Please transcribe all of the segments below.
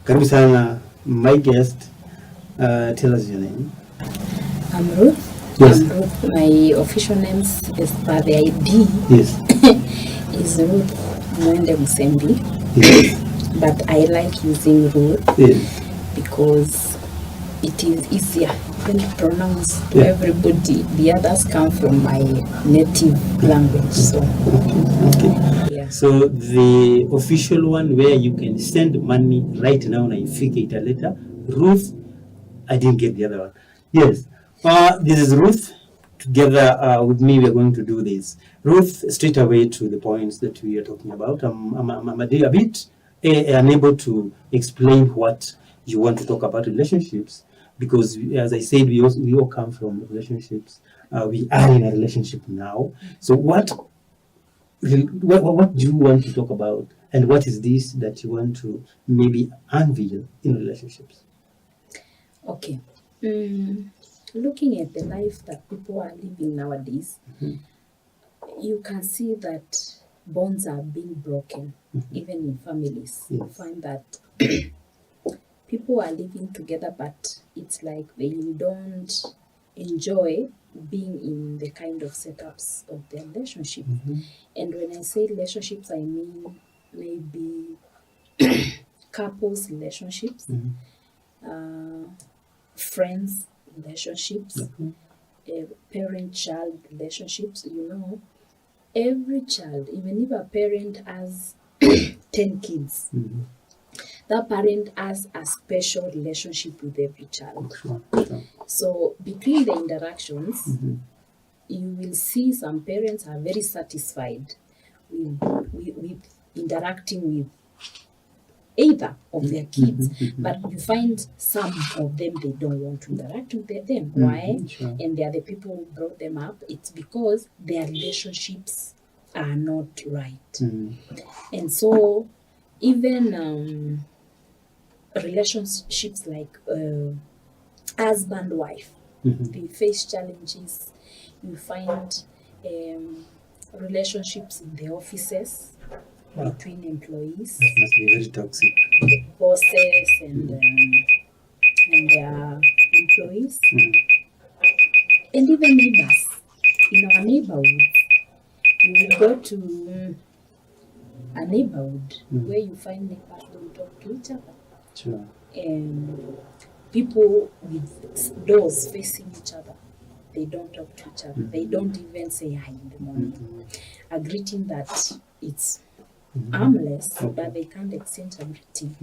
Karibu sana, my guest. Tell us your name. I'm Ruth. Yes. I'm Ruth. My official name is by the ID. Yes. Is Ruth Mwende Musembi. Yes. But I like using Ruth Yes. because it is easier to pronounce to everybody. The others come from my native language. So Okay. yeah. So the official one where you can send money right now and I figure it later. Ruth, I didn't get the other one. Yes. This is Ruth. Together with me, we are going to do this. Ruth, straight away to the points that we are talking about. I'm a bit unable to explain what you want to talk about relationships because, as I said, we all come from relationships. We are in a relationship now. So what do you want to talk about, and what is this that you want to maybe unveil in relationships? Okay. Looking at the life that people are living nowadays, you can see that bonds are being broken, even in families. Yes. You find that people are living together, but it's like they don't enjoy being in the kind of setups of their relationship. And when I say relationships, I mean maybe couples relationships, friends relationships, parent-child relationships. Every child, even if a parent has 10 kids, that parent has a special relationship with every child. Sure. So between the interactions, you will see some parents are very satisfied with interacting with either of their kids, but you find some of them, they don't want to interact with them. Why? Sure. And they are the people who brought them up. It's because their relationships are not right. And so even relationships like husband wife, they face challenges. You find relationships in the offices between employees, That must be very toxic. bosses and their employees, and even neighbors. In our neighborhood, you will go to a neighborhood where you find neighbors don't talk to each other. Sure. People with doors facing each other, they don't talk to each other. They don't even say hi in the morning. A greeting that it's harmless, but they can't exchange a greeting.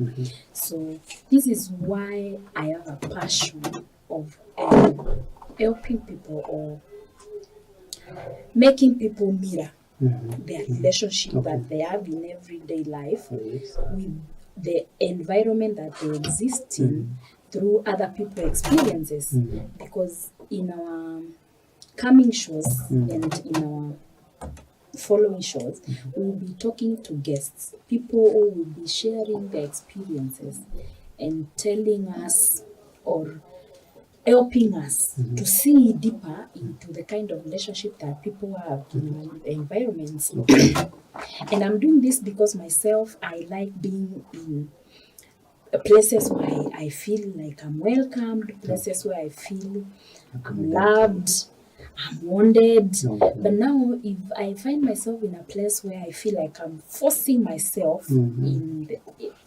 So this is why I have a passion of helping people or making people mirror their relationship that they have in everyday life with the environment that they exist in through other people's experiences. Because in our coming shows and in our following shows, we will be talking to guests, people who will be sharing their experiences and telling us or helping us to see deeper into the kind of relationship that people have in our environments. And I'm doing this because myself, I like being in places where I feel like I'm welcomed, places where I feel I'm loved, I'm wanted. But now, if I find myself in a place where I feel like I'm forcing myself in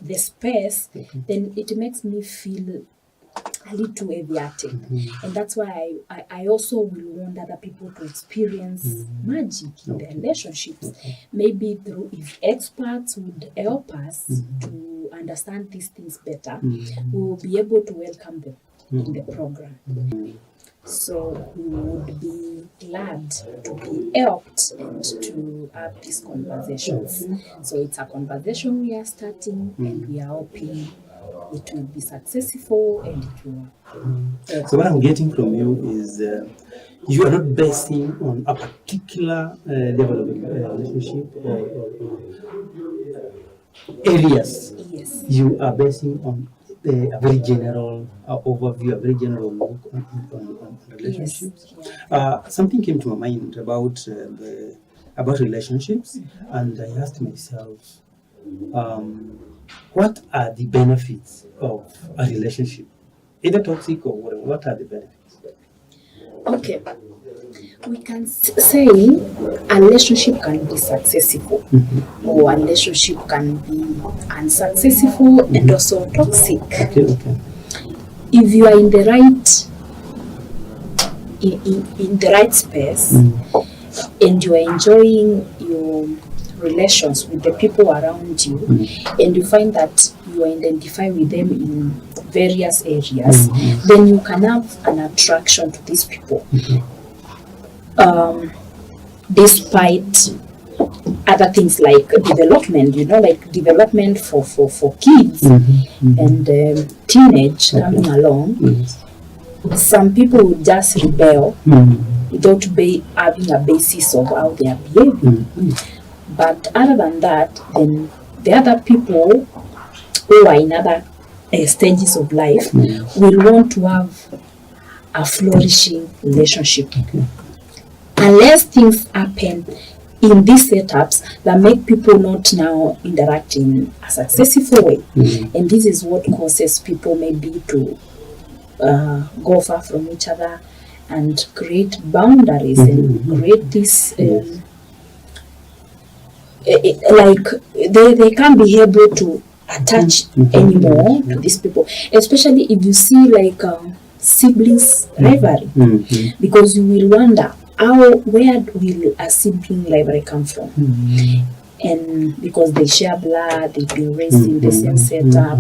the space, then it makes me feel a little aviatic. And that's why I also will want other people to experience magic in their relationships. Maybe through, if experts would help us to understand these things better, we will be able to welcome them in the program. So we would be glad to be helped and to have these conversations. So it's a conversation we are starting, and we are hoping it will be successful and it will. So what I'm getting from you is you are not basing on a particular level of relationship or areas. Yes. You are basing on a very general overview, a very general look on relationships. Yes. Something came to my mind about relationships, and I asked myself, what are the benefits of a relationship, either toxic or whatever? What are the benefits? Okay. We can say a relationship can be successful, or a relationship can be unsuccessful and also toxic. Okay. If you are in the right in the right space and you are enjoying your relations with the people around you, and you find that you identify with them in various areas, then you can have an attraction to these people. Despite other things like development, like development for kids and teenage coming along, some people would just rebel without having a basis of how they are behaving. But other than that, then the other people who are in other stages of life will want to have a flourishing relationship. Unless things happen in these setups that make people not now interact in a successful way. And this is what causes people maybe to go far from each other and create boundaries and create this like they can't be able to attach anymore to these people, especially if you see like siblings rivalry, because you will wonder where will a sibling rivalry come from? And because they share blood, they've been raised in the same setup.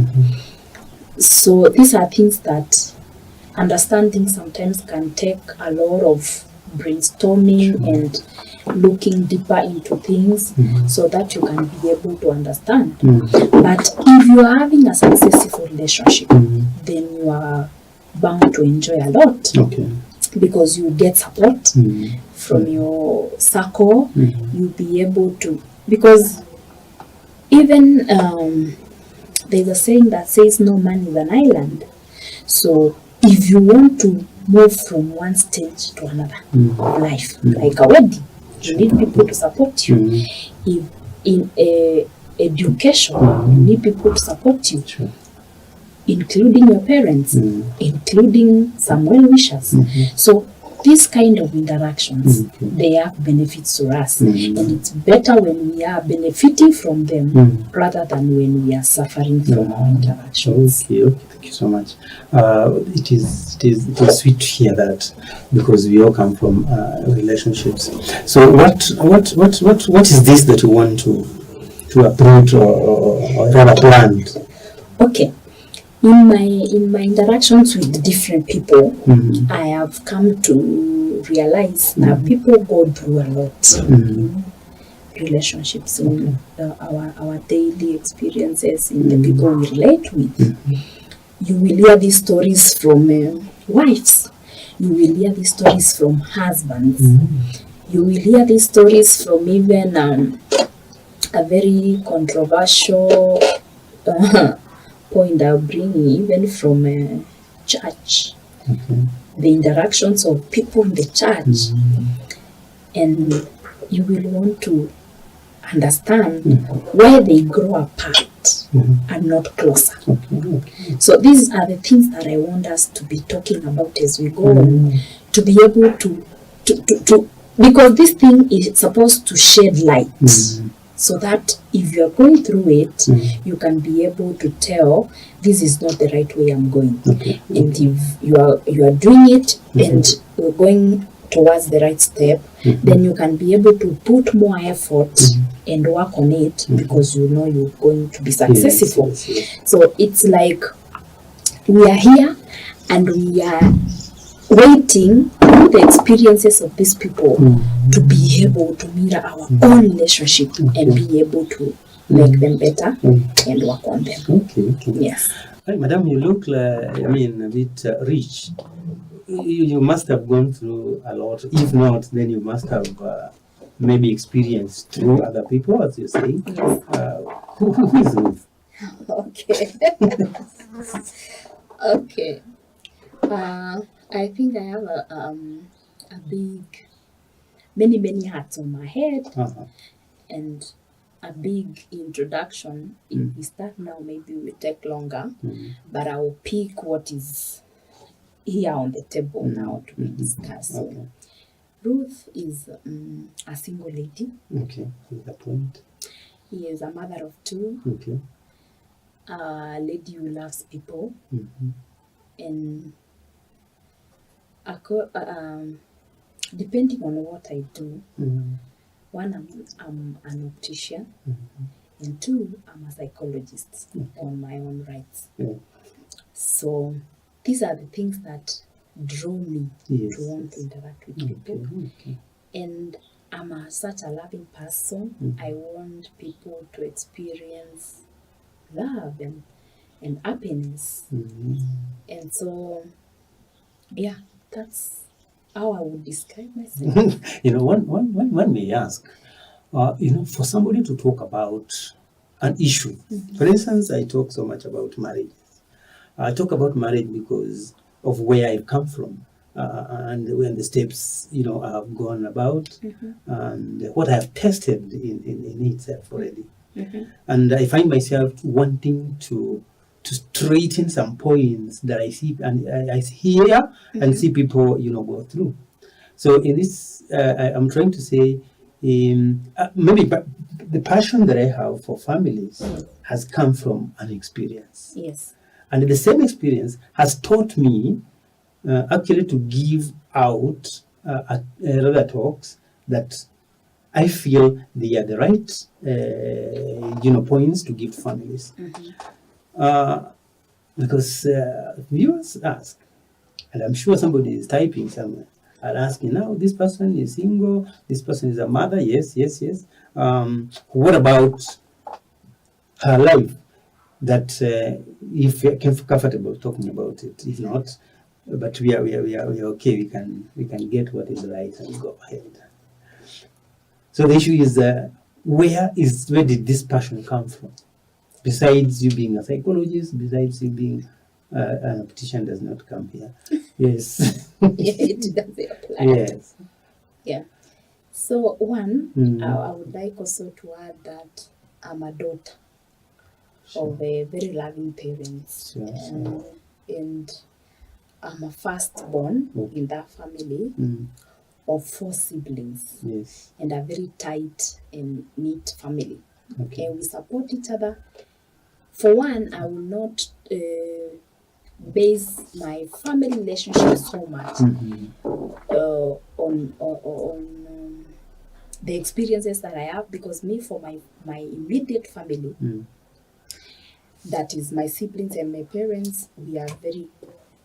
So these are things that understanding sometimes can take a lot of brainstorming and looking deeper into things so that you can be able to understand. But if you are having a successful relationship, then you are bound to enjoy a lot. Because you get support from your circle, you'll be able to, because even there's a saying that says no man is an island. So if you want to move from one stage to another of life, like a wedding, you need people to support you. If in education, you need people to support you. Including your parents, including some well-wishers. So these kind of interactions, they have benefits to us. And it's better when we are benefiting from them rather than when we are suffering from our interactions. Okay, thank you so much. It is sweet to hear that, because we all come from relationships. So what is this that you want to approach or rather plan? Okay. In my interactions with different people, I have come to realize that people go through a lot in relationships, in our daily experiences, in the people we relate with. You will hear these stories from wives. You will hear these stories from husbands. You will hear these stories from even a very controversial point I'll bring even from a church. The interactions of people in the church. And you will want to understand where they grow apart and not closer. So these are the things that I want us to be talking about as we go on, to be able to because this thing is supposed to shed light. So that if you're going through it, you can be able to tell this is not the right way I'm going. And if you are doing it and you're going towards the right step, then you can be able to put more effort and work on it because you know you're going to be successful. So it's like we are here and we are waiting through the experiences of these people to be able to mirror our own relationship and be able to make them better and work on them. Yes. Hi, Madam, you look like, a bit rich. You must have gone through a lot. If not, then you must have maybe experienced through other people, as you say. Who is Ruth? Okay. Okay. I think I have a big, many hats on my head, and a big introduction. If we start now, maybe it will take longer, but I will pick what is here on the table now to be discussed. So, Okay. Ruth is a single lady. Okay. With the point. He is a mother of two, Okay. a lady who loves people, and depending on what I do, one, I'm an optician, and two, I'm a psychologist on my own rights. Yeah. So these are the things that draw me Yes. to want to interact with people. Okay. And I'm such a loving person. I want people to experience love and happiness. And so, yeah, that's how I would describe myself. One may ask, for somebody to talk about an issue. For instance, I talk so much about marriage. I talk about marriage because of where I've come from and when the steps, I have gone about and what I have tested in itself already. And I find myself wanting to straighten some points that I see and I hear and see people, go through. So in this, I'm trying to say, maybe the passion that I have for families has come from an experience. Yes. And the same experience has taught me actually to give out rather talks that I feel they are the right, points to give to families. Because viewers ask, and I'm sure somebody is typing somewhere, are asking, now this person is single, this person is a mother, yes. What about her life? That if you're comfortable talking about it, if not, but we are okay. We can get what is right and go ahead. So the issue is where did this passion come from? Besides you being a psychologist, besides you being an optician, does not come here. Yes. Yeah, it doesn't apply. Yes. Yeah. So one, I would like also to add that I'm a daughter of a very loving parents, and I'm a firstborn in that family of 4 siblings, Yes. and a very tight and neat family. Okay. And we support each other. For one, I will not base my family relationship so much on the experiences that I have, because for my immediate family, that is my siblings and my parents, we are very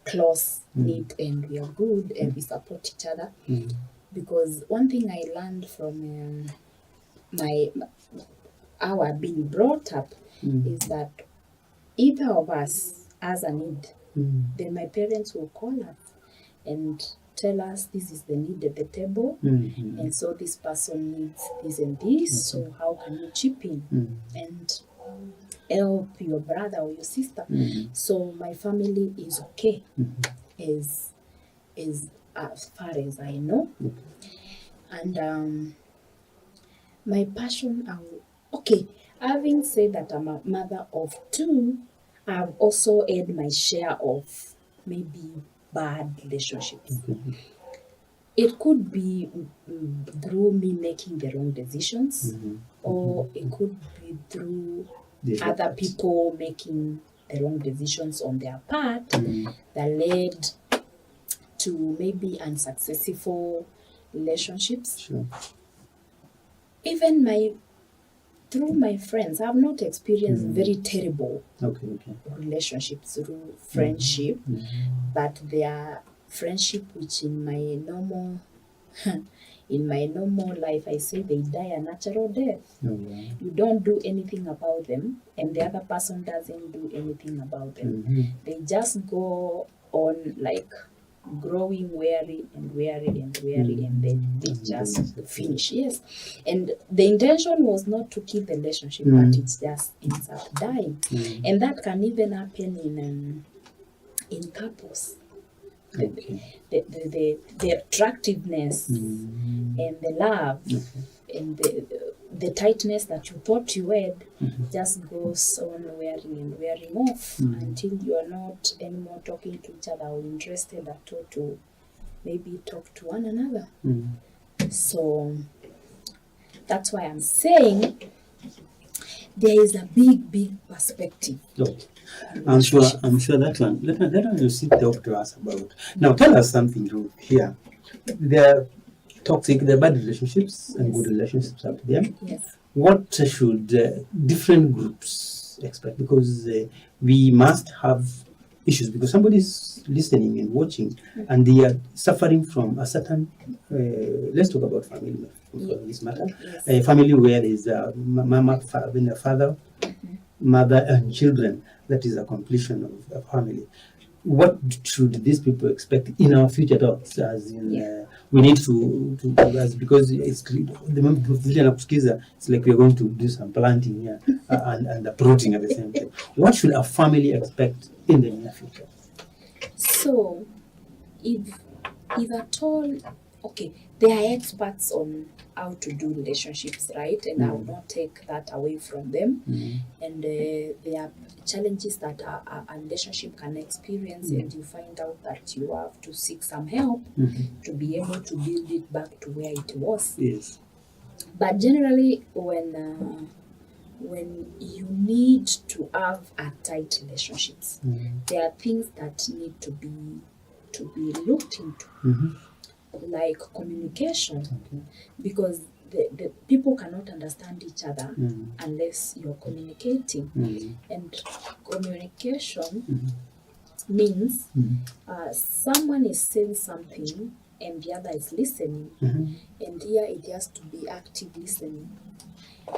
close knit and we are good and we support each other. Because one thing I learned from how I've been brought up is that either of us has a need, then my parents will call us and tell us this is the need at the table, and so this person needs this and this, so how can you chip in and help your brother or your sister? So my family is okay, as far as I know. And my passion, having said that I'm a mother of 2, I've also had my share of maybe bad relationships. It could be through me making the wrong decisions, or it could be through other people making the wrong decisions on their part that led to maybe unsuccessful relationships. Sure. Even through my friends, I've not experienced very terrible relationships through friendship, but they are friendship which in my normal life, I say they die a natural death. You don't do anything about them, and the other person doesn't do anything about them. They just go on like growing weary, and then they just finish. Yes. And the intention was not to keep the relationship, but it just ends up dying. And that can even happen in couples. The attractiveness and the love and the tightness that you thought you had just goes on wearing and wearing off until you are not anymore talking to each other or interested at all to maybe talk to one another. So that's why I'm saying there is a big perspective. Okay. I'm sure that one. That one you sit talk to us about. Now tell us something, Ruth, here. There are toxic, there are bad relationships and good relationships out there. Yes. What should different groups expect? Because we must have issues, because somebody's listening and watching and they are suffering from a certain, let's talk about family for this matter. Yes. A family where there's a mama, father, mother and children. That is a completion of a family. What should these people expect in our future talks? As in, we need to because it's the moment it's like we're going to do some planting here and uprooting at the same time. What should a family expect in the near future? So, if at all, okay, they are experts on how to do relationships, right? And I will not take that away from them. And there are challenges that a relationship can experience, and you find out that you have to seek some help to be able to build it back to where it was. Yes. But generally, when you need to have a tight relationships, there are things that need to be looked into. Like communication, because the people cannot understand each other unless you're communicating. And communication means someone is saying something and the other is listening. And here it has to be active listening.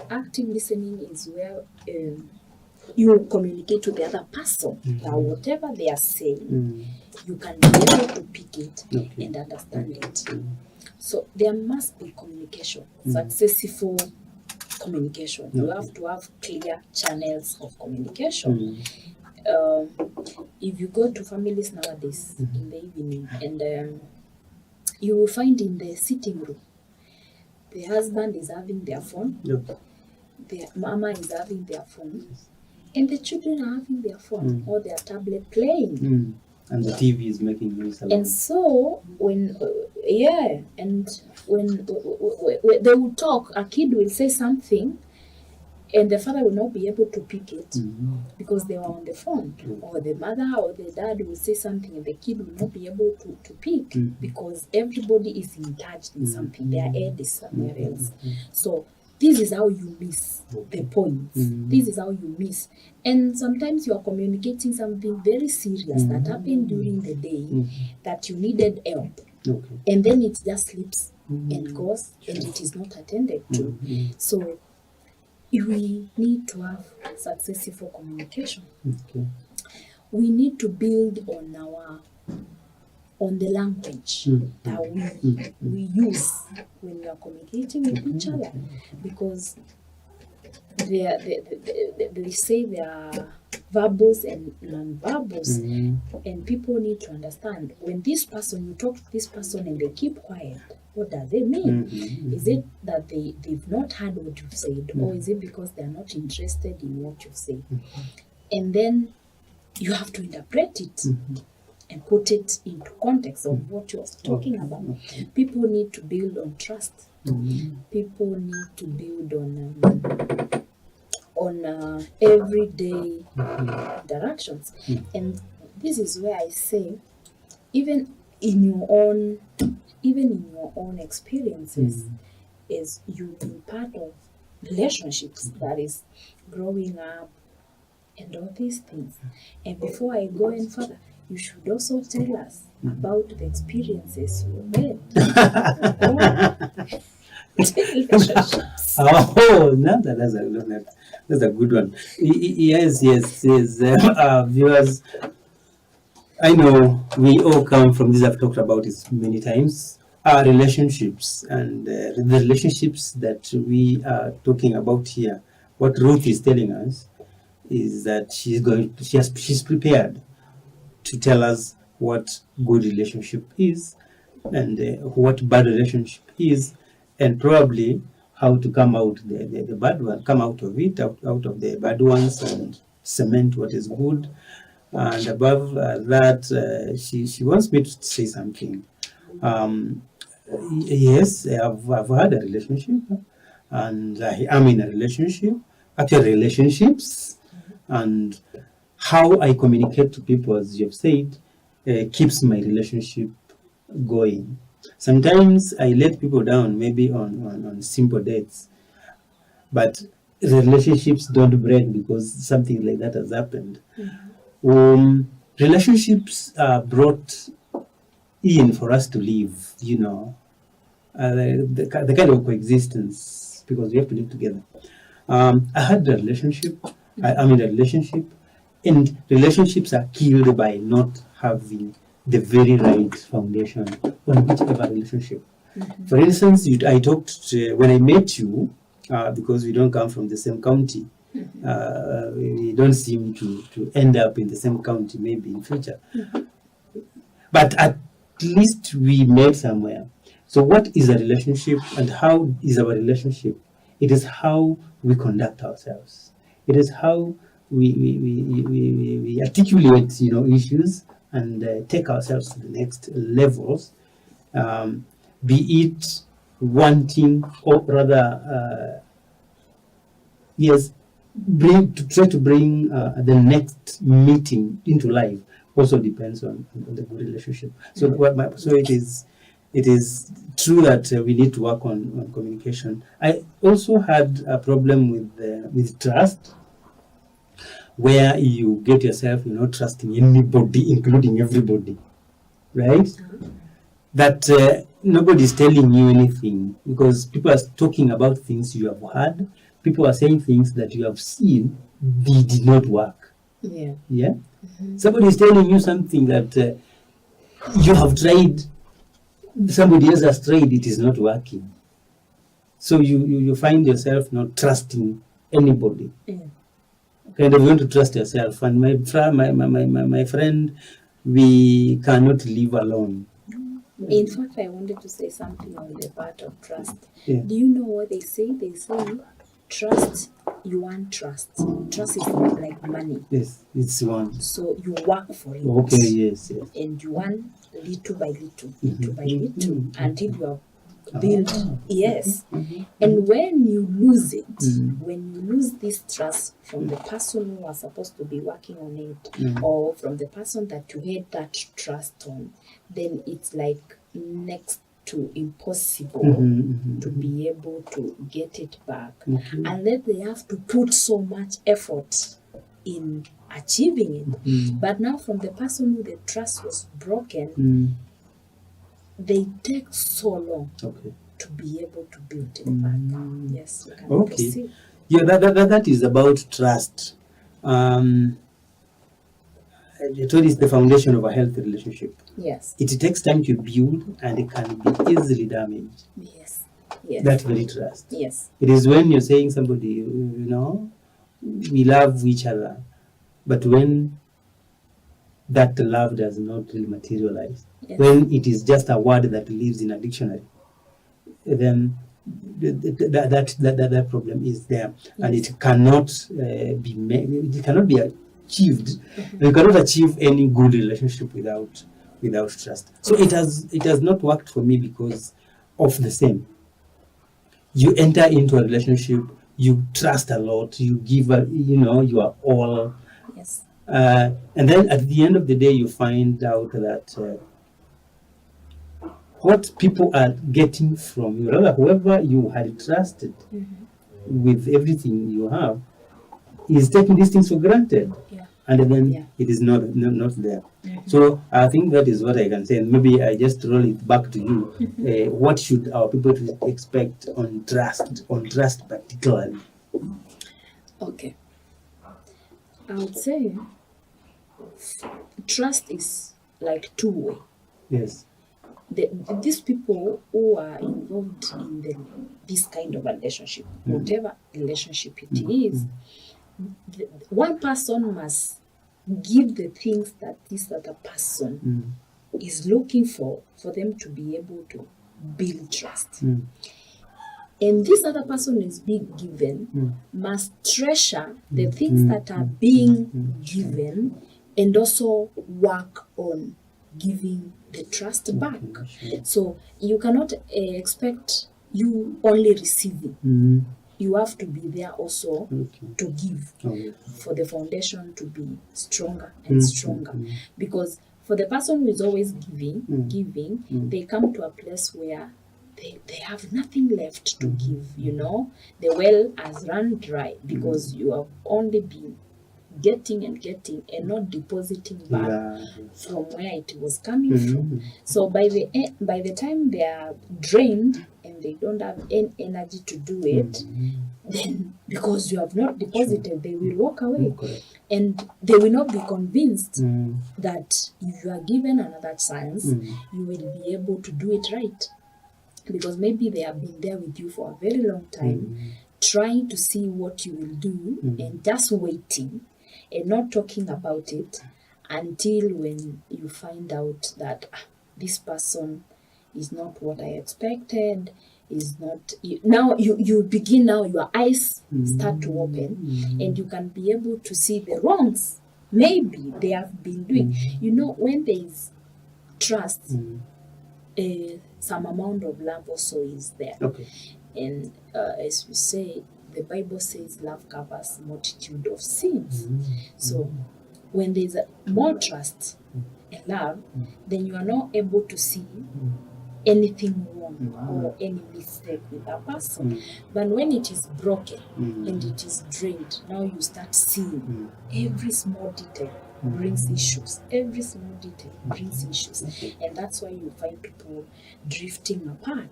Active listening is where you communicate to the other person that whatever they are saying, you can be able to pick it and understand it. So there must be communication, successful communication. You have to have clear channels of communication. If you go to families nowadays in the evening, and you will find in the sitting room, the husband is having their phone, the mama is having their phone, and the children are having their phone or their tablet playing. And the TV is making noise. And so when when they will talk, a kid will say something, and the father will not be able to pick it because they were on the phone. Or the mother or the dad will say something, and the kid will not be able to pick because everybody is in touch in something. Their head is somewhere else. So this is how you miss the point. This is how you miss. And sometimes you are communicating something very serious that happened during the day that you needed help. And then it just slips and goes, and it is not attended to. So we need to have successful communication. We need to build on the language that we use when we are communicating with each other, because they say there are verbals and non-verbals, and people need to understand when you talk to this person and they keep quiet, what does it mean? Is it that they've not heard what you've said, or is it because they're not interested in what you've said? And then you have to interpret it and put it into context of what you're talking about. People need to build on trust. People need to build on everyday interactions. And this is where I say, even in your own experiences, is you've been part of relationships, that is growing up and all these things. And before I go any further, you should also tell us about the experiences you made. Relationships. Oh, no, that's a good one. Yes. Viewers, I know we all come from this. I've talked about it many times. Our relationships and the relationships that we are talking about here. What Ruth is telling us is that she's prepared to tell us what good relationship is and what bad relationship is, and probably how to come out the bad one, come out of it, out of the bad ones, and cement what is good. And above that, she wants me to say something. Yes, I've had a relationship, and I am in a relationship, actually relationships, and how I communicate to people, as you've said, keeps my relationship going. Sometimes I let people down, maybe on simple dates, but relationships don't break because something like that has happened. Relationships are brought in for us to live, the kind of coexistence, because we have to live together. I had a relationship, I'm in a relationship, and relationships are killed by not having the very right foundation on whichever relationship. For instance, I talked when I met you, because we don't come from the same county. We don't seem to end up in the same county maybe in future. But at least we met somewhere. So what is a relationship and how is our relationship? It is how we conduct ourselves. It is how we articulate, issues and take ourselves to the next levels, be it wanting or rather, yes, try to bring the next meeting into life. Also depends on the good relationship. So it is true that we need to work on communication. I also had a problem with trust, where you get yourself trusting anybody, including everybody, right? That nobody's telling you anything, because people are talking about things you have heard. People are saying things that you have seen, they did not work. Yeah. Somebody is telling you something that you have tried, somebody else has tried, it is not working. So you find yourself not trusting anybody. Kind of, you want to trust yourself. And my friend, we cannot live alone. In fact, I wanted to say something on the part of trust. Yeah. Do you know what they say? They say, trust, you want trust. Trust is not like money. Yes, it's one. So you work for it. Okay, yes. And you want little by little, until you have built. Yes. And when you lose it, when you lose this trust from the person who was supposed to be working on it, or from the person that you had that trust on, then it's like next to impossible to be able to get it back. And then they have to put so much effort in achieving it. But now from the person who the trust was broken, they take so long to be able to build it back. Yes, you can proceed. Yeah, that is about trust. It is the foundation of a healthy relationship. Yes. It takes time to build, and it can be easily damaged. Yes. That very trust. Yes. It is when you're saying somebody, we love each other, but when that love does not really materialize, when it is just a word that lives in a dictionary, then that problem is there, and it cannot it cannot be achieved. You cannot achieve any good relationship without trust. So it has not worked for me because of the same. You enter into a relationship, you trust a lot, you give you are all. Yes. And then at the end of the day, you find out that what people are getting from you, rather whoever you had trusted with everything you have, is taking these things for granted. And then it is not there. So I think that is what I can say. And maybe I just roll it back to you. What should our people expect on trust particularly? Okay. I would say trust is like two-way. Yes. These people who are involved in this kind of relationship, whatever relationship it is, one person must give the things that this other person is looking for them to be able to build trust. and this other person is being given must treasure the things that are being given and also work on giving the trust back. So you cannot expect you only receiving. You have to be there also to give for the foundation to be stronger and stronger. Because for the person who is always giving, they come to a place where they have nothing left to give, you know. The well has run dry because you have only been getting and not depositing back from where it was coming from. So by the time they are drained and they don't have any energy to do it, then because you have not deposited, they will walk away. And they will not be convinced that if you are given another chance, you will be able to do it right. Because maybe they have been there with you for a very long time, trying to see what you will do and just waiting and not talking about it until when you find out that this person is not what I expected, is not. Now you begin, now your eyes start to open and you can be able to see the wrongs maybe they have been doing. You know, when there is trust, some amount of love also is there. And as we say, the Bible says love covers multitude of sins. So when there's more trust and love, then you are not able to see anything wrong or any mistake with a person. But when it is broken and it is drained, now you start seeing every small detail brings issues. Every small detail brings issues. And that's why you find people drifting apart.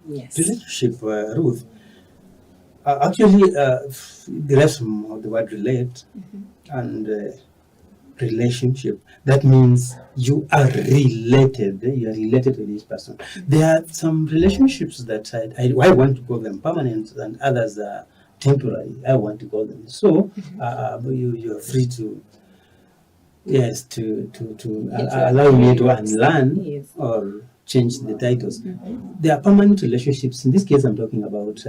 Yes. Relationship, Ruth. Actually, derives from the word relate and relationship. That means you are related. You are related to this person. There are some relationships that I want to call them permanent, and others are temporary. I want to call them so. You are free to. Yes, to allow me to unlearn or change the titles. There are permanent relationships. In this case, I'm talking about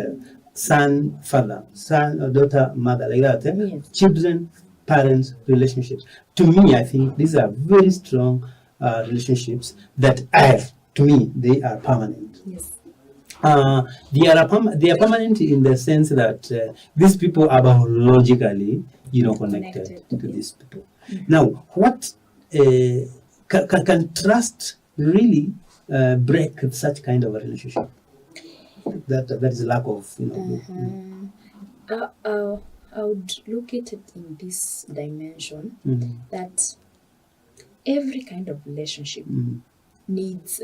son, father, son or daughter, mother, like that. Children, parents, relationships. To me, I think these are very strong relationships that to me, they are permanent. They are permanent in the sense that these people are biologically, connected to these people. Now, what can trust really break such kind of a relationship? That is a lack of, I would look at it in this dimension that every kind of relationship needs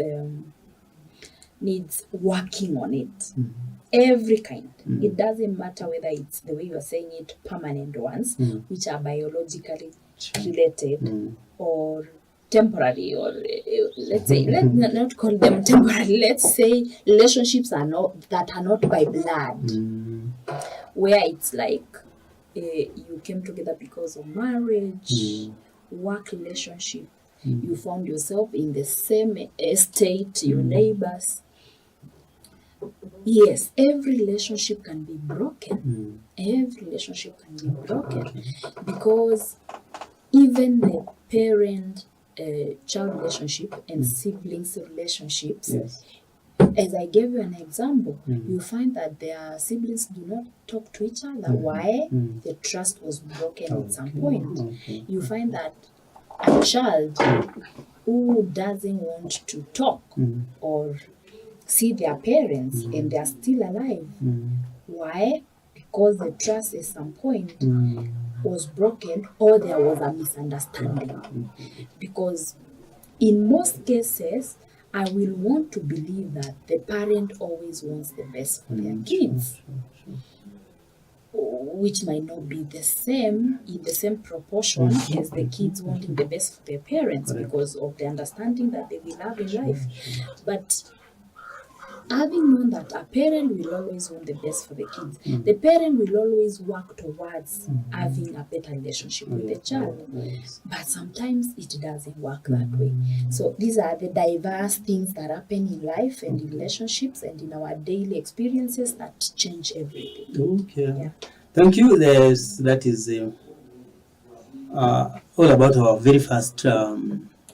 working on it. Every kind. It doesn't matter whether it's the way you are saying it, permanent ones, which are biologically related, or temporary, or let's say, let's not call them temporary. Let's say relationships that are not by blood, where it's like you came together because of marriage, work relationship. You found yourself in the same estate, your neighbors. Yes, every relationship can be broken. Every relationship can be broken because even the parent-child relationship and siblings relationships, as I gave you an example, you find that their siblings do not talk to each other. Why? The trust was broken at some point. You find that a child who doesn't want to talk or see their parents and they are still alive. Why? Because the trust at some point was broken or there was a misunderstanding. Because in most cases, I will want to believe that the parent always wants the best for their kids, which might not be the same in the same proportion as the kids wanting the best for their parents because of the understanding that they will have in life. But having known that a parent will always want the best for the kids, the parent will always work towards having a better relationship with the child. Yes. But sometimes it doesn't work that way. So these are the diverse things that happen in life and in relationships and in our daily experiences that change everything. Okay. Yeah. Thank you. That is all about our very first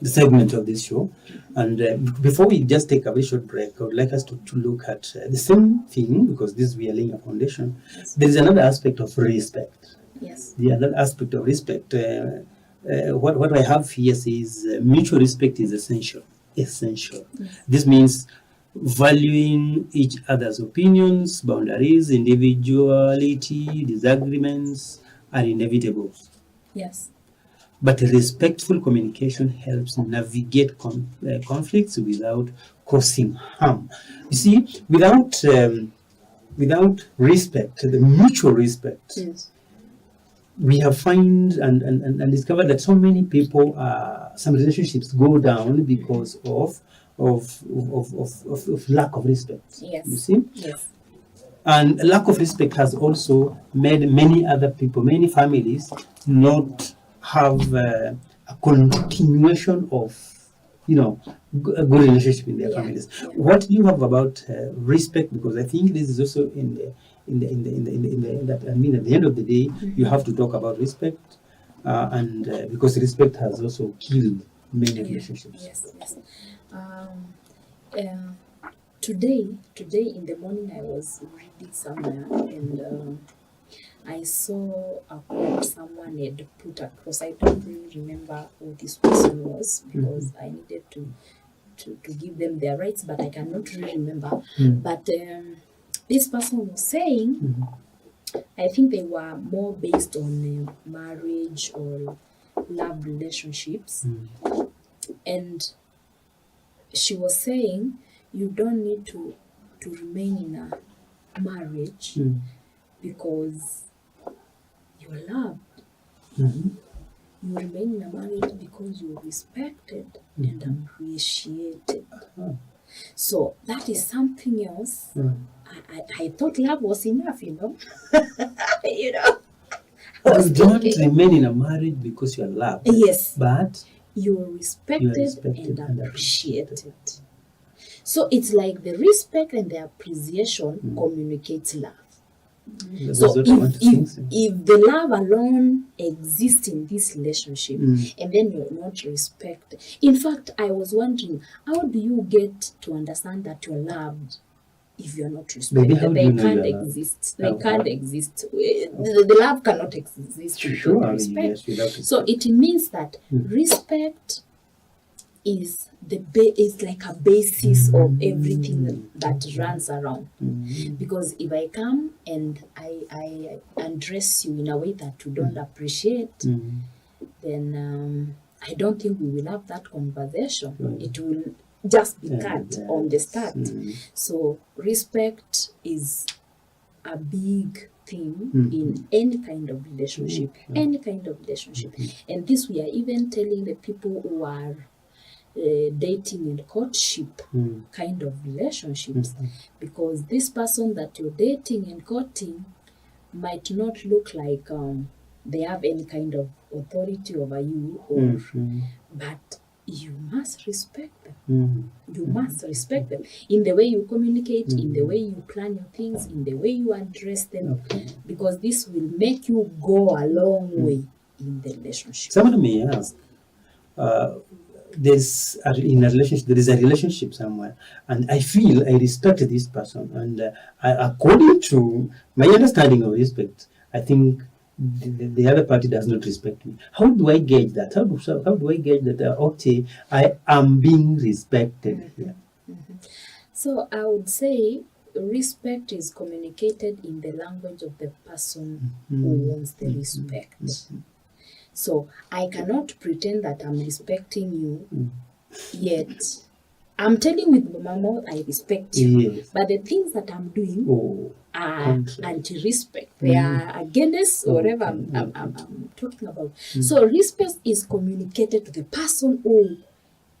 segment of this show. And before we just take a very short break, I would like us to look at the same thing, because this we are laying a foundation. Yes. There is another aspect of respect. Yes. The other aspect of respect, what I have here says mutual respect is essential. Essential. Yes. This means valuing each other's opinions, boundaries, individuality, disagreements are inevitable. Yes. But respectful communication helps navigate conflicts without causing harm. You see, without respect, the mutual respect, Yes. we have found and discovered that so many people, some relationships go down because of lack of respect. Yes. You see? Yes. And lack of respect has also made many other people, many families, not have a continuation of, a good relationship in their Yeah. families. Yeah. What do you have about respect? Because I think this is also at the end of the day, you have to talk about respect, and because respect has also killed many relationships. Yes. Today in the morning, I was reading somewhere and I saw a quote someone had put across. I don't really remember who this person was because I needed to give them their rights, but I cannot really remember. But this person was saying, I think they were more based on marriage or love relationships, and she was saying you don't need to remain in a marriage because you're loved. You remain in a marriage because you're respected and appreciated. So that is something else. I thought love was enough, you know. You You don't remain in a marriage because you are loved. Yes. But you're respected, respected and appreciated. So it's like the respect and the appreciation communicates love. that's So what I want to think. if the love alone exists in this relationship and then you're not respected. In fact, I was wondering, how do you get to understand that you're loved if you're not Maybe respected? how do They you know can't you're loved? exist. They How- can't exist. The love cannot exist Sure, without I mean, respect. yes, without So respect. it means that respect is is like a basis of everything that runs around. Because if I come and I undress you in a way that you don't appreciate, then I don't think we will have that conversation. It will just be cut on the start. So respect is a big theme in any kind of relationship, And this we are even telling the people who are dating and courtship kind of relationships, because this person that you're dating and courting might not look like they have any kind of authority over you, or but you must respect them. You must respect them in the way you communicate, in the way you plan your things, in the way you address them, because this will make you go a long way in the relationship. Somebody may ask, there is a relationship somewhere, and I feel I respect this person, and according to my understanding of respect, I think the other party does not respect me. How do I gauge that? How do I gauge that? Okay, I am being respected here. So I would say respect is communicated in the language of the person who wants the respect. So I cannot pretend that I'm respecting you, yet I'm telling with my mouth I respect you. Yes. But the things that I'm doing are contrary. anti-respect. They are against whatever I'm talking about. So respect is communicated to the person who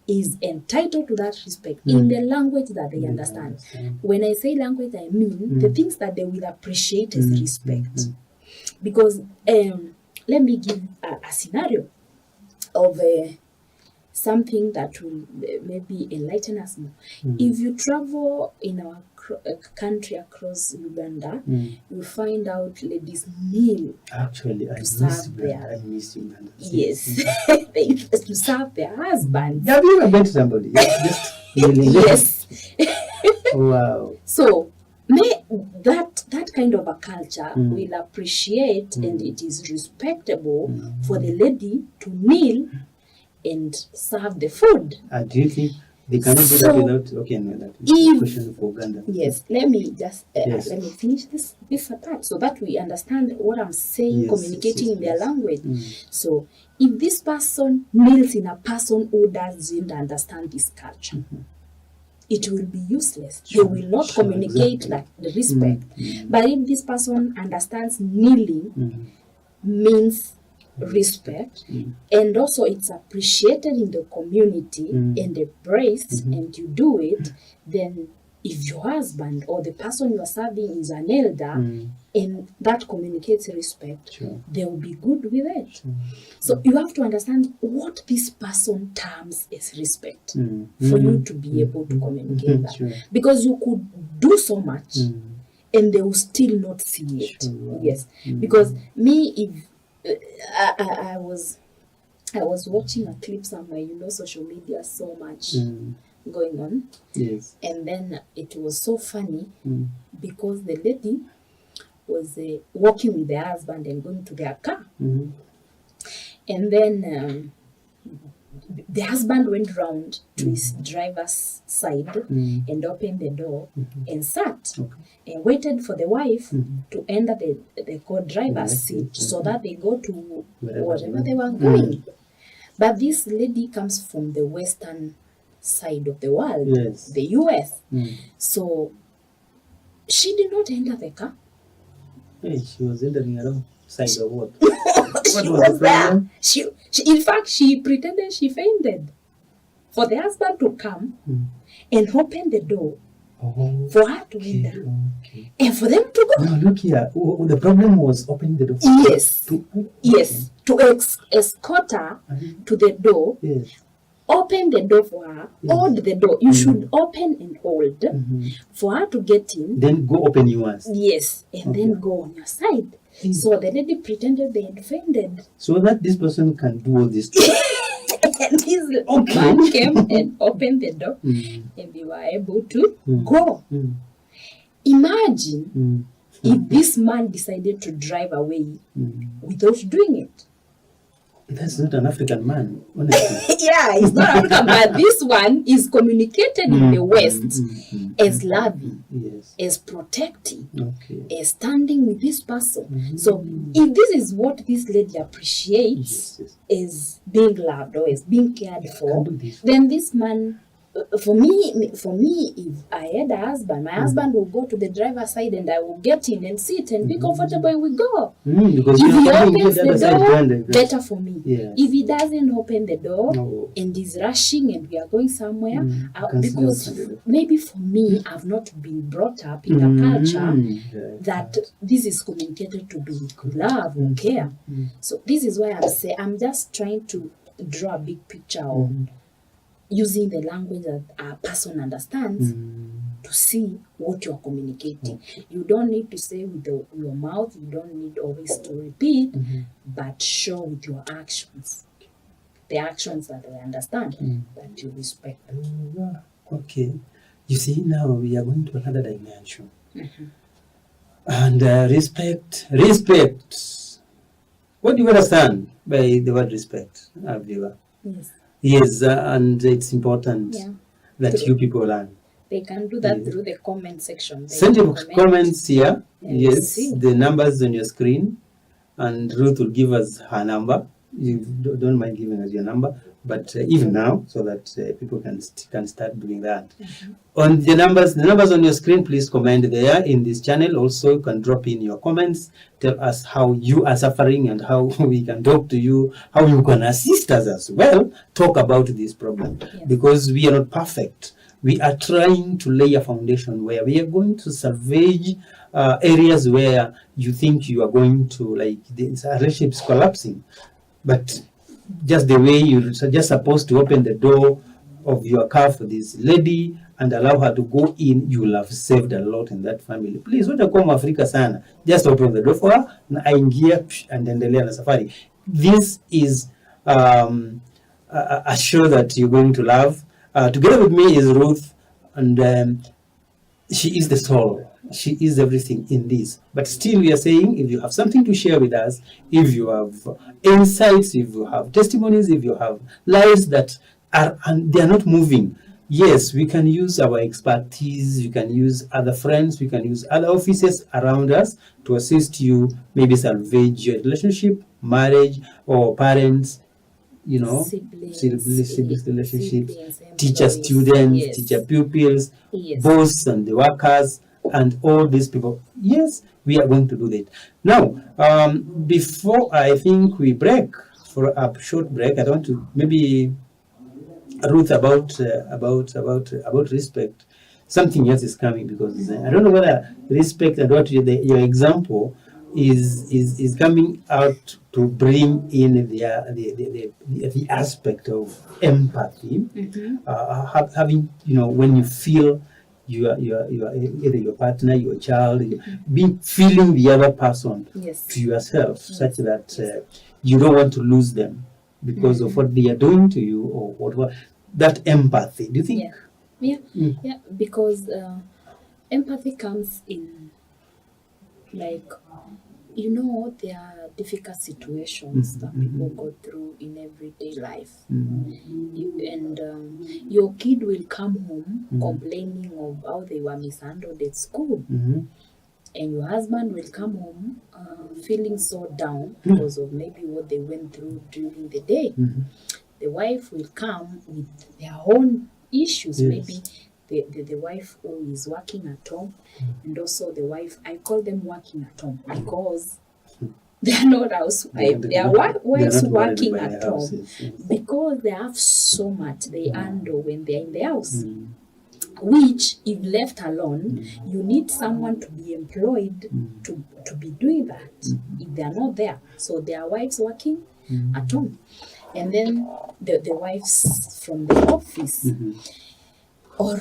is entitled to that respect in the language that they understand. When I say language, I mean the things that they will appreciate as respect. Because let me give a scenario of something that will maybe enlighten us more. If you travel in our country across Uganda, you find out ladies kneel. Actually, I serve miss Uganda. Yes, they used to serve their husbands. Have you ever met somebody? Just kneeling? Yes. Wow. So that kind of a culture will appreciate and it is respectable for the lady to kneel and serve the food. Do you think they cannot do that without? Okay, no, that is a question for Uganda. Yes, let me just let me finish this part so that we understand what I'm saying, communicating in their language. So if this person kneels in a person who doesn't understand this culture, it will be useless. They will not communicate the respect. But if this person understands kneeling means respect, and also it's appreciated in the community and embraced, and you do it, then if your husband or the person you are serving is an elder and that communicates respect, they will be good with it. So you have to understand what this person terms as respect for you to be able to communicate that. Because you could do so much and they will still not see it. Yes, because me, if I was watching a clip somewhere, social media so much going on. Yes. And then it was so funny because the lady was walking with the husband and going to their car. And then the husband went round to his driver's side and opened the door and sat and waited for the wife to enter the co-driver's seat so that they go to wherever they were going. But this lady comes from the western side of the world, the US. So she did not enter the car. Hey, she was entering around side of what? She was there. She, in fact, she pretended she fainted for the husband to come and open the door for her to enter and for them to go. No, look here. The problem was opening the door. Yes, to escort her to the door. Yes. Open the door for her. Hold the door. You should open and hold for her to get in. Then go open yours. Yes, and then go on your side. So the lady pretended they had fainted. So that this person can do all this. And this man came and opened the door and they were able to go. Imagine if this man decided to drive away without doing it. That's not an African man, honestly. Yeah, it's not African, but this one is communicated in the West as loving, as protecting, as standing with this person. So if this is what this lady appreciates as being loved or as being cared for, then this man, for me, if I had a husband, my husband will go to the driver's side and I will get in and sit and be comfortable and we go. Because if he opens the door, better for me. Yes. If he doesn't open the door and is rushing and we are going somewhere, because maybe for me, I've not been brought up in a culture that this is communicated to be love or care. So this is why I'm just trying to draw a big picture on using the language that a person understands to see what you're communicating. You don't need to say with your mouth, you don't need always to repeat, but show with your actions. The actions that I understand, that you respect. Okay. You see, now we are going to another dimension. And respect. What do you understand by the word respect, Aviva? Yes. Yes, and it's important that you people learn. They can do that through the comment section. Send your comments here. Yes, the numbers on your screen. And Ruth will give us her number. you don't mind giving us your number, but even now, so that people can start doing that. On the numbers on your screen, please comment there in this channel. Also, you can drop in your comments. Tell us how you are suffering and how we can talk to you, how you can assist us as well. Talk about this problem, because we are not perfect. We are trying to lay a foundation where we are going to salvage areas where you think you are going to, like, the relationships collapsing. But just the way you're just supposed to open the door of your car for this lady and allow her to go in, you will have saved a lot in that family. Please, wacha kama Afrika sana. Just open the door for her, na aingia and endelea na safari. This is a show that you're going to love. Together with me is Ruth, and she is the soul. She is everything in this. But still, we are saying, if you have something to share with us, if you have insights, if you have testimonies, if you have lives that are, and they are not moving, yes, we can use our expertise, we can use other friends, we can use other offices around us to assist you, maybe salvage your relationship, marriage, or parents, you know, siblings relationships, teacher students, teacher pupils, boss and the workers, and all these people. Yes, we are going to do that. Now, before I think we break for a short break, I want to maybe Ruth about respect. Something else is coming, because I don't know whether respect and what your example is coming out to bring in the aspect of empathy. Having, you know, when you feel you are either your partner, your child, feeling the other person to yourself, such that you don't want to lose them because of what they are doing to you, or what that empathy. Do you think? Yeah, because empathy comes in, like, you know, there are difficult situations that people go through in everyday life. And your kid will come home complaining of how they were mishandled at school. And your husband will come home feeling so down because of maybe what they went through during the day. The wife will come with their own issues. Maybe the wife who is working at home, and also the wife, I call them working at home because they are not housewives. They are wives working at home because they have so much they handle when they're in the house. Which, if left alone, you need someone to be employed to be doing that if they are not there. So there are wives working at home. And then the wives from the office or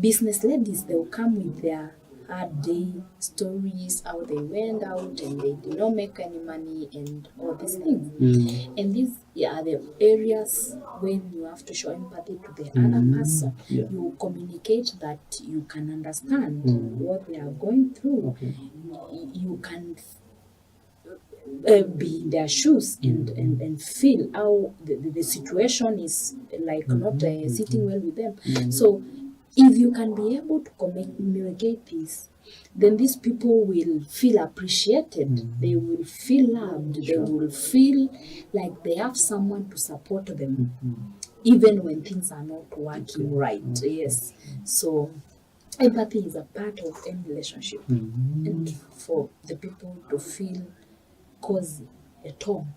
business ladies, they will come with their hard day stories, how they went out and they did not make any money and all these things. And these are the areas when you have to show empathy to the other person. You communicate that you can understand what they are going through. You can be in their shoes and feel how the situation is, like, not sitting well with them. So if you can be able to communicate this, then these people will feel appreciated. They will feel loved. They will feel like they have someone to support them, even when things are not working right. Yes. So empathy is a part of any relationship, and for the people to feel cozy at home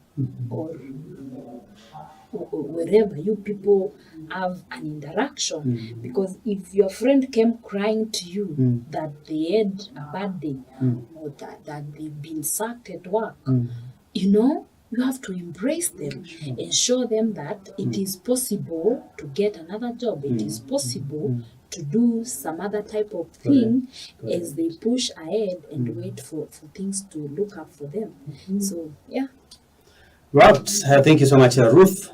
or wherever you people have an interaction. Because if your friend came crying to you that they had a bad day or that they've been sacked at work, you know, you have to embrace them and show them that it is possible to get another job. It is possible to do some other type of thing as they push ahead and wait for things to look up for them. So, yeah. Right. Thank you so much, Ruth.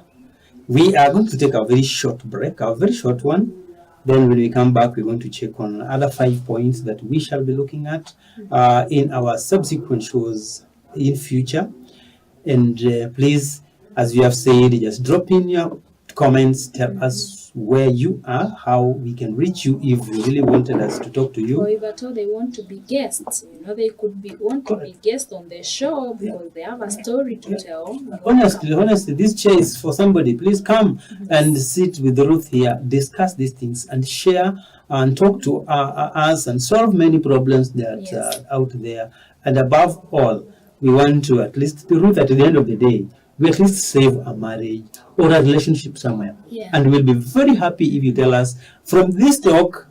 We are going to take a very short break, a very short one. Then when we come back, we're going to check on other 5 points that we shall be looking at in our subsequent shows in future. And please, as we have said, just drop in your comments. Tell us where you are, how we can reach you if you really wanted us to talk to you. Or if at all they want to be guests, they could want to be guests on the show because they have a story to tell. Honestly, this chair is for somebody. Please come and sit with Ruth here, discuss these things, and share and talk to us and solve many problems that are out there. And above all, we want to at least, Ruth, at the end of the day, we at least save a marriage or a relationship somewhere. Yeah. And we'll be very happy if you tell us, from this talk,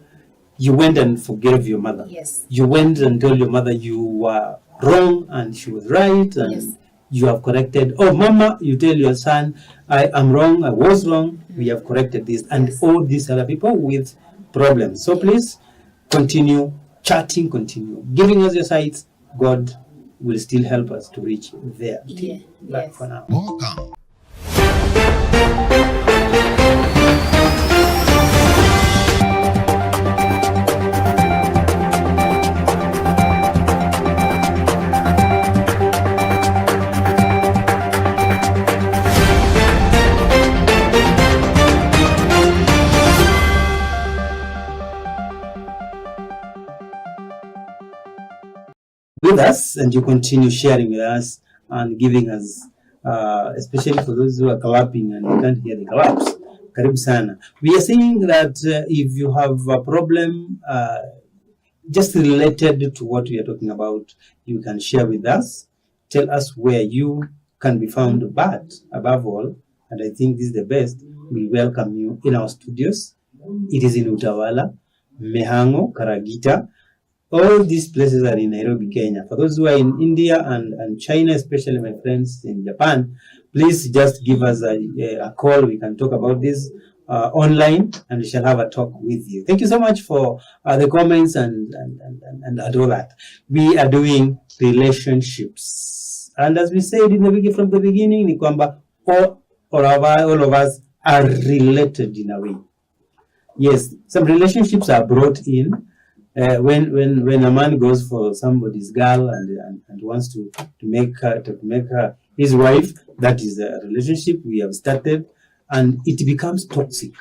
you went and forgave your mother. Yes. You went and told your mother you were wrong and she was right, and you have corrected. Oh, Mama, you tell your son, I am wrong, I was wrong, we have corrected this. And all these other people with problems. So please continue chatting, continue giving us your sides. God will still help us to reach there. Yeah. But for now. Welcome. With us, and you continue sharing with us and giving us, especially for those who are clapping and you can't hear the claps. Karibu sana. We are saying that if you have a problem just related to what we are talking about, you can share with us. Tell us where you can be found, but above all, and I think this is the best, we welcome you in our studios. It is in Utawala, Mihango, Karagita. All these places are in Nairobi, Kenya. For those who are in India and China, especially my friends in Japan, please just give us a call. We can talk about this online, and we shall have a talk with you. Thank you so much for the comments and all that. We are doing relationships. And as we said from the beginning, ni kwamba all of us are related in a way. Yes, some relationships are brought in. When a man goes for somebody's girl and wants to make her his wife, that is a relationship we have started, and it becomes toxic.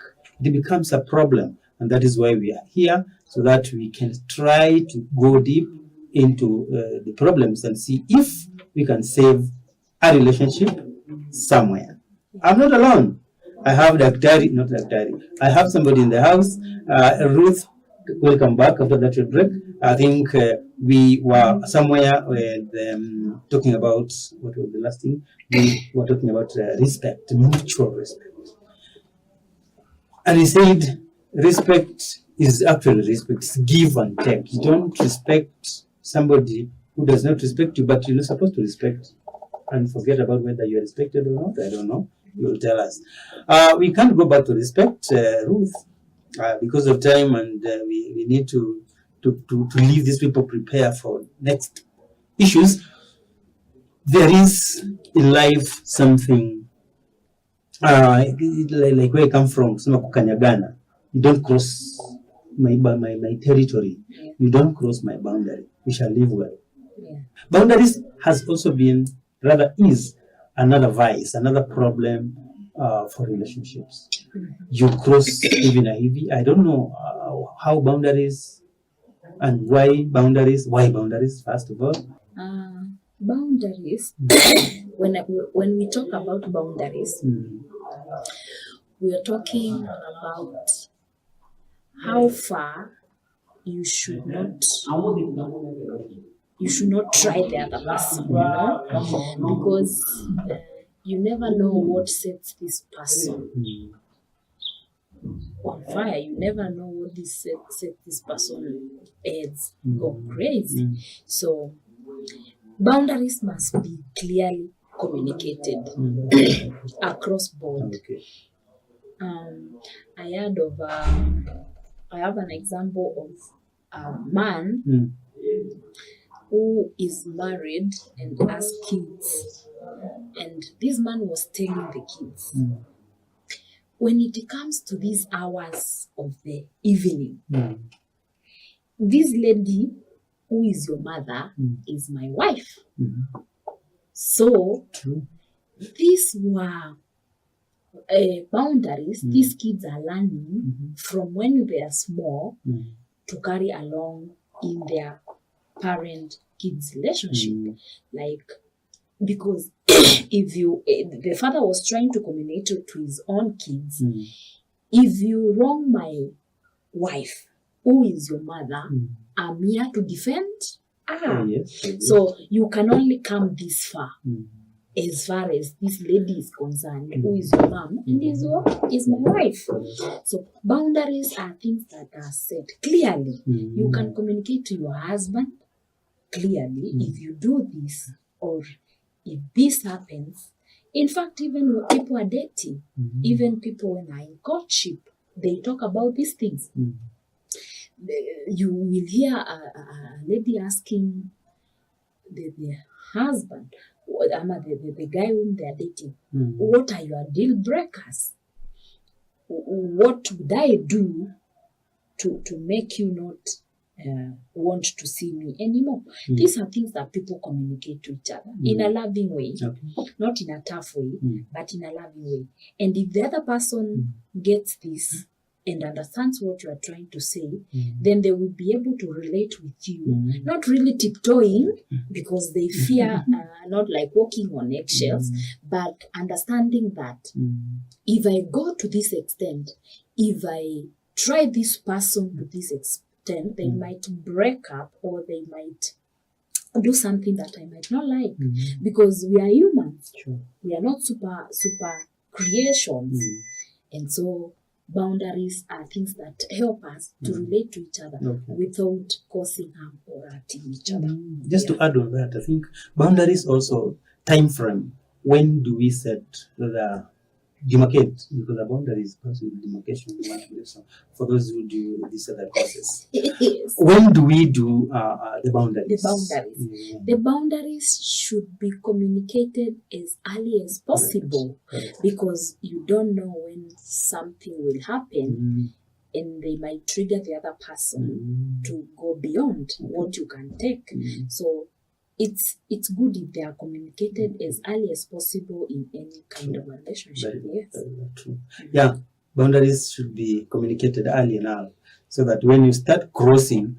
It becomes a problem, and that is why we are here, so that we can try to go deep into the problems and see if we can save a relationship somewhere. I'm not alone. I have I have somebody in the house, Ruth. Welcome back after that break. I think we were somewhere with talking about, what was the last thing? We were talking about respect, mutual respect. And he said respect is actually respect. It's give and take. You don't respect somebody who does not respect you, but you're not supposed to respect and forget about whether you're respected or not. I don't know. You'll tell us. We can't go back to respect, Ruth. Because of time, and we need to leave these people prepare for next issues. There is in life something like where I come from, kukanyagana. You don't cross my territory. You don't cross my boundary. We shall live well. Yeah. Boundaries has also been, rather is, another vice, another problem for relationships. You cross even a heavy. I don't know how boundaries and why boundaries. Why boundaries? First of all, boundaries. when we talk about boundaries, we are talking about how far you should not try the other person, because you never know what sets this person on fire. You never know what sets this person heads go crazy. So boundaries must be clearly communicated across board. Okay. I have an example of a man who is married and has kids. And this man was telling the kids, when it comes to these hours of the evening, this lady who is your mother is my wife. So these were boundaries, these kids are learning from when they are small to carry along in their parent-kids relationship. Like, because if the father was trying to communicate to his own kids, if you wrong my wife, who is your mother, I'm here to defend. So you can only come this far. As far as this lady is concerned, who is your mom and is my wife. So boundaries are things that are said clearly. You can communicate to your husband clearly if you do this, or if this happens. In fact, even when people are dating, even people when are in courtship, they talk about these things. You will hear a lady asking the husband, the guy whom they are dating, what are your deal breakers? What would I do to make you not want to see me anymore? These are things that people communicate to each other in a loving way, not in a tough way, but in a loving way. And if the other person gets this and understands what you are trying to say, then they will be able to relate with you, not really tiptoeing because they fear not like walking on eggshells, but understanding that if I go to this extent, if I try this person to this extent, they might break up, or they might do something that I might not like, because we are humans. We are not super creations. And so boundaries are things that help us to relate to each other without causing harm or hurting each other. Just to add on that, I think boundaries also time frame. When do we set the demarcate? Because the boundaries comes with demarcation. So for those who do this other process, when do we do the boundaries? The boundaries should be communicated as early as possible, because you don't know when something will happen, and they might trigger the other person to go beyond what you can take. So it's good if they are communicated as early as possible in any kind of relationship. Yeah, boundaries should be communicated early now, so that when you start crossing,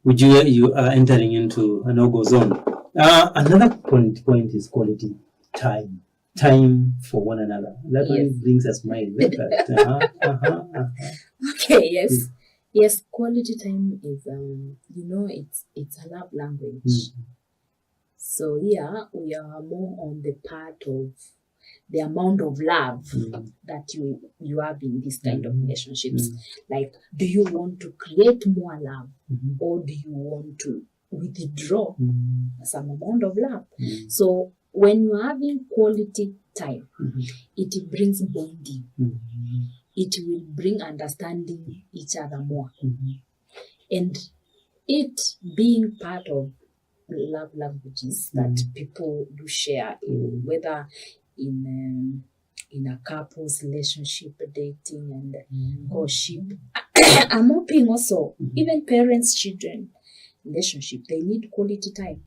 you are entering into a no-go zone. Another point is quality time. Time for one another. That one brings a smile. Okay, yes. Quality time is it's a love language. So here we are more on the part of the amount of love that you have in this kind of relationships. Like, do you want to create more love, or do you want to withdraw some amount of love? So when you're having quality time, it brings bonding. It will bring understanding each other more. And it being part of love languages that people do share, whether in a couple's relationship, dating and courtship. I'm hoping also even parents, children relationship, they need quality time.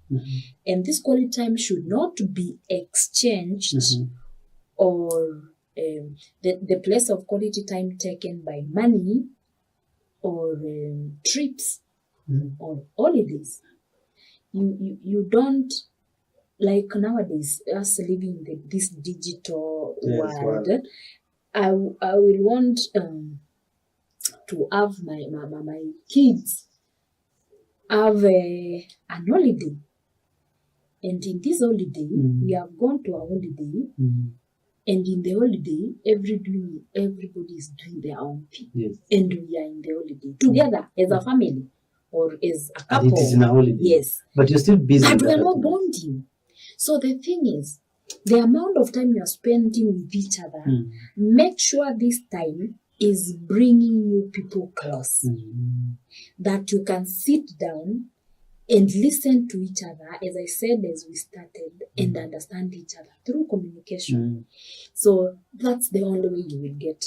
And this quality time should not be exchanged or the place of quality time taken by money or trips or holidays. You don't, like nowadays, us living in this digital world, I will want to have my kids have an holiday. And in this holiday, we have gone to a holiday, and in the holiday, everybody is doing their own thing. And we are in the holiday together as a family or as a couple. And it is in a holiday. Yes. But you're still busy. But we are not bonding. So the thing is, the amount of time you are spending with each other, make sure this time is bringing you people close. That you can sit down and listen to each other, as I said, as we started, and understand each other through communication. So that's the only way you will get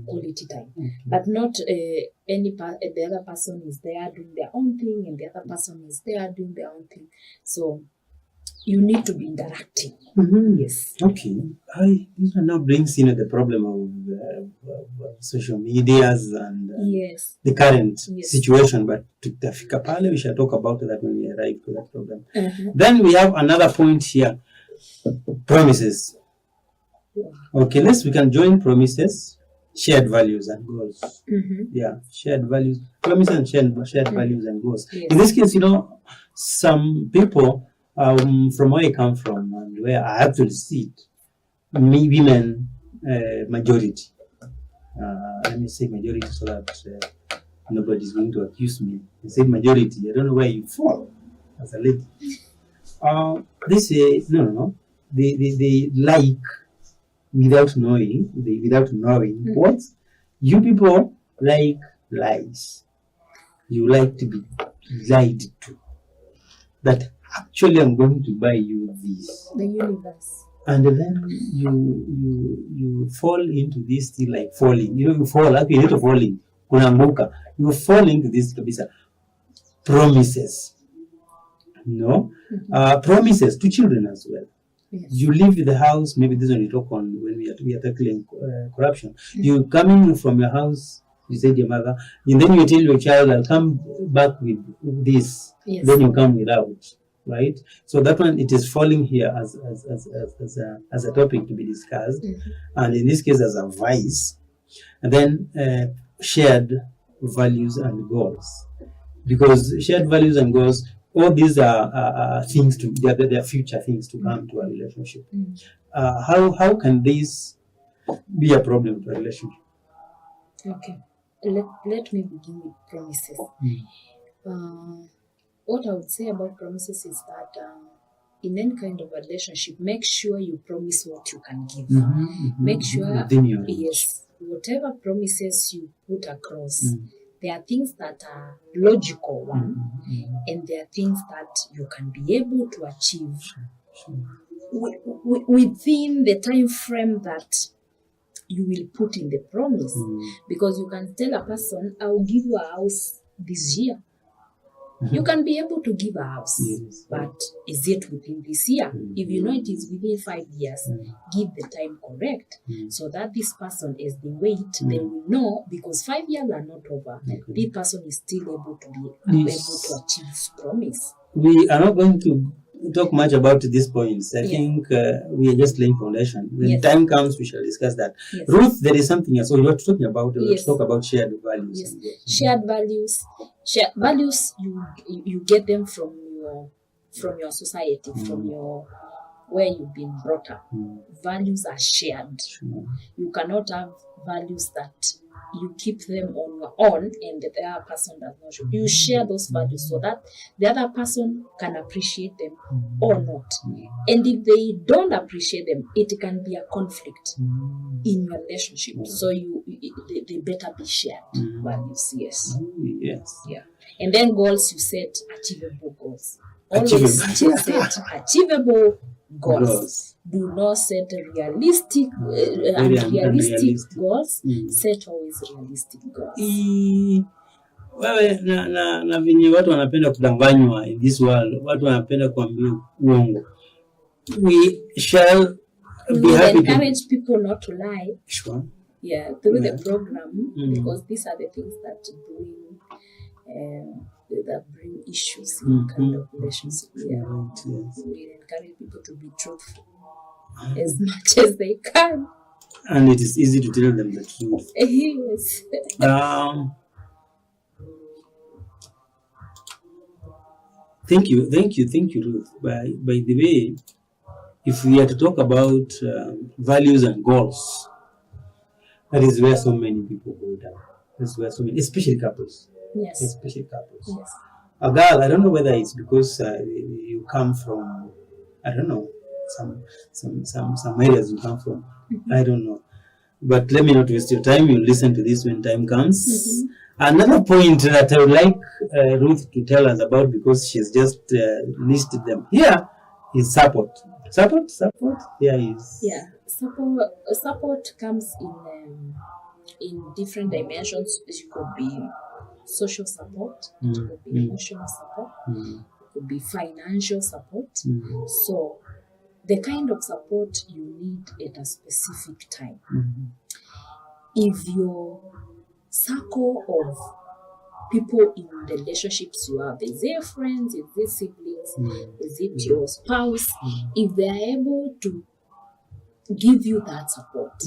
quality time. But not the other person is there doing their own thing, and the other person is there doing their own thing. So you need to be interacting. Yes. Okay. This one now brings in the problem of social medias and Yes. the current Yes. situation, but tutafika pale, we shall talk about that when we arrive to that problem. Uh-huh. Then we have another point here, promises. Okay, we can join promises, shared values and goals. Yeah, shared values, promises and shared values and goals. Yes. In this case, some people from where I come from and where I actually see it, women majority. Let me say majority so that nobody's going to accuse me. I say majority. I don't know where you fall as a lady. They say no. They like without knowing. What you people like lies. You like to be lied to. That actually I'm going to buy you this. The universe. And then you fall into this thing like falling. You fall, actually not falling. Kunaanguka. You fall into this kabisa. Promises. Promises to children as well. Yes. You leave the house, maybe this one we talk on when we are tackling corruption. You coming from your house, you say to your mother, and then you tell your child, I'll come back with this. Yes. Then you come without, right? So that one, it is falling here as a topic to be discussed, and in this case as a vice. And then shared values and goals, because shared values and goals, all these are things they are future things to come to a relationship. How can this be a problem to a relationship? Okay, let me begin with promises. What I would say about promises is that in any kind of relationship, make sure you promise what you can give. Make sure, yes, whatever promises you put across, there are things that are logical, and there are things that you can be able to achieve within the time frame that you will put in the promise. Because you can tell a person, I'll give you a house this year. You can be able to give a house, but is it within this year? If you know it is within 5 years, give the time correct, so that this person, as they wait, they will know, because 5 years are not over. This person is still able to be able to achieve his promise. We are not going to talk much about these points. I think we are just laying foundation. When time comes, we shall discuss that. Ruth, there is something else. So you are talking about. Let's talk about shared values. Shared values. Shared values. You get them from your society, from your where you've been brought up. Values are shared. You cannot have values that you keep them on your own and the other person does not. You share those values so that the other person can appreciate them or not. And if they don't appreciate them, it can be a conflict in your relationship. So they better be shared values. Yes. Yeah. And then goals, you set achievable goals. Always set achievable goals. Do not set realistic unrealistic goals. Set always realistic goals. Wewe na venye watu wanapenda kudanganywa in this world, watu wanapenda kuambia uongo. We shall be happy to encourage people not to lie. Sure. Yeah, through the program, because these are the things that bring issues in kind of relationship. We encourage people to be truthful as much as they can. And it is easy to tell them the truth. Yes. Thank you, Ruth. By the way, if we are to talk about values and goals, that is where so many people go down. That's where so many, especially couples. Yes. Especially couples. Yes. A girl, I don't know whether it's because you come from, I don't know, some areas you come from. I don't know. But let me not waste your time. You'll listen to this when time comes. Another point that I would like Ruth to tell us about, because she's just listed them here, is support. Support? There is. Yeah. Support comes in different dimensions. It could be social support, it could be emotional support, it could be financial support. So the kind of support you need at a specific time. If your circle of people in the relationships you have, is it friends, is it siblings, is it your spouse, if they are able to give you that support,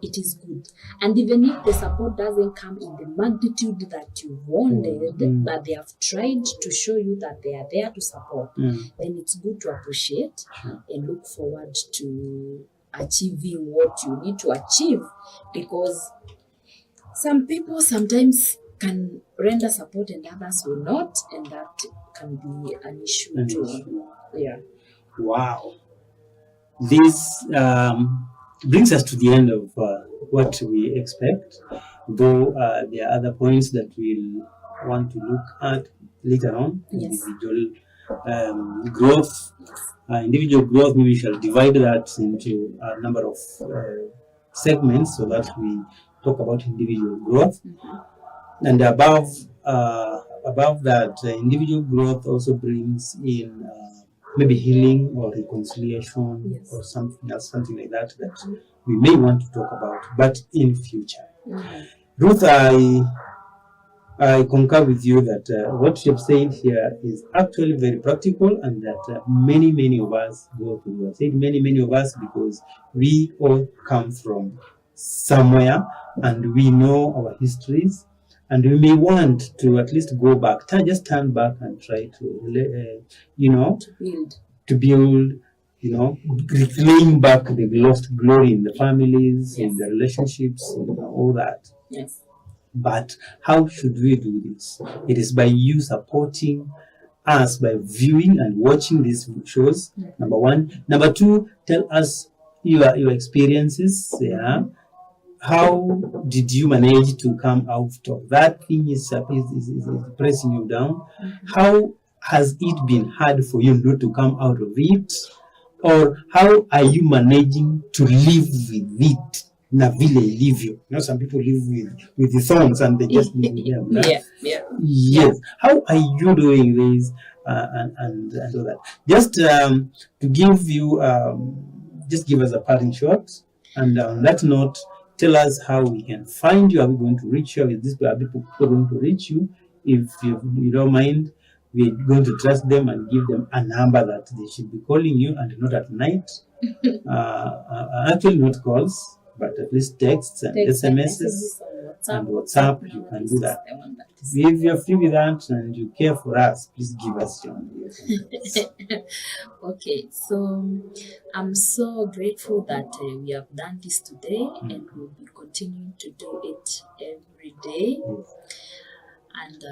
it is good. And even if the support doesn't come in the magnitude that you wanted, but they have tried to show you that they are there to support, then it's good to appreciate and look forward to achieving what you need to achieve, because some people sometimes can render support and others will not, and that can be an issue too. Yeah. Wow. This brings us to the end of what we expect, though there are other points that we'll want to look at later on. Individual growth. Individual growth, maybe we shall divide that into a number of segments so that we talk about individual growth. And above that, individual growth also brings in maybe healing or reconciliation or something else, something like that we may want to talk about, but in future. Ruth, I concur with you that what you have said here is actually very practical, and that many of us go through. I said many of us because we all come from somewhere and we know our histories, and we may want to at least go back, just turn back and try to, to build, reclaim back the lost glory in the families, in the relationships, all that. Yes. But how should we do this? It is by you supporting us by viewing and watching these shows, number one. Number two, tell us your experiences. Yeah. How did you manage to come out of that thing is pressing you down? How has it been hard for you not to come out of it? Or how are you managing to live with it? Navile leave you. Some people live with the thorns and they just live with them. Right? Yes. How are you doing this and all that? Just to give you, just give us a parting shot. And on that note, tell us how we can find you. Are we going to reach you? Is this are people going to reach you? If you don't mind, we're going to trust them and give them a number that they should be calling you, and not at night. Actually, not calls, but at least texts and SMSs and WhatsApp. You can do that. If you're free with that and you care for us, please give us your number. Okay, so I'm so grateful that we have done this today, and we'll be continuing to do it every day. And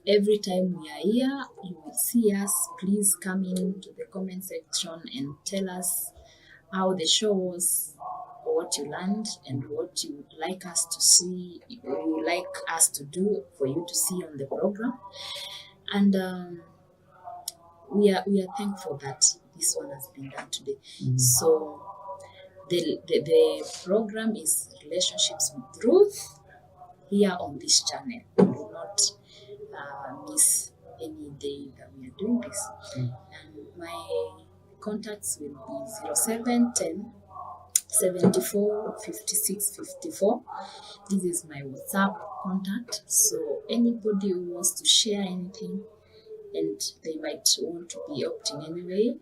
every time we are here, you will see us. Please come into the comment section and tell us how the show was, or what you learned, and what you would like us to see, or you would like us to do for you to see on the program. And we are thankful that this one has been done today. So the program is Relationships with Ruth here on this channel. Do not miss any day that we are doing this. And my contacts will be 0710 74 56 54. This is my WhatsApp contact. So anybody who wants to share anything, and they might want to be opting anyway,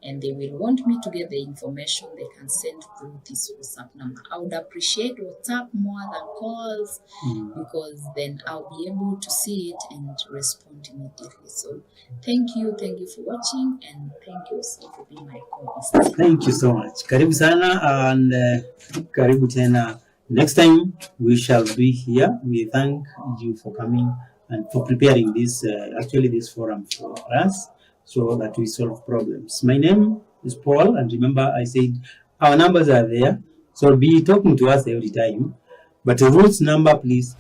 and they will want me to get the information, they can send through this WhatsApp number. I would appreciate WhatsApp more than calls, because then I'll be able to see it and respond immediately. So thank you for watching, and thank you also for being my co-host. Thank you so much. Karibu sana, and karibu tena. Next time we shall be here. We thank you for coming and for preparing this, this forum for us, so that we solve problems. My name is Paul, and remember I said our numbers are there, so be talking to us every time. But Ruth's number, please.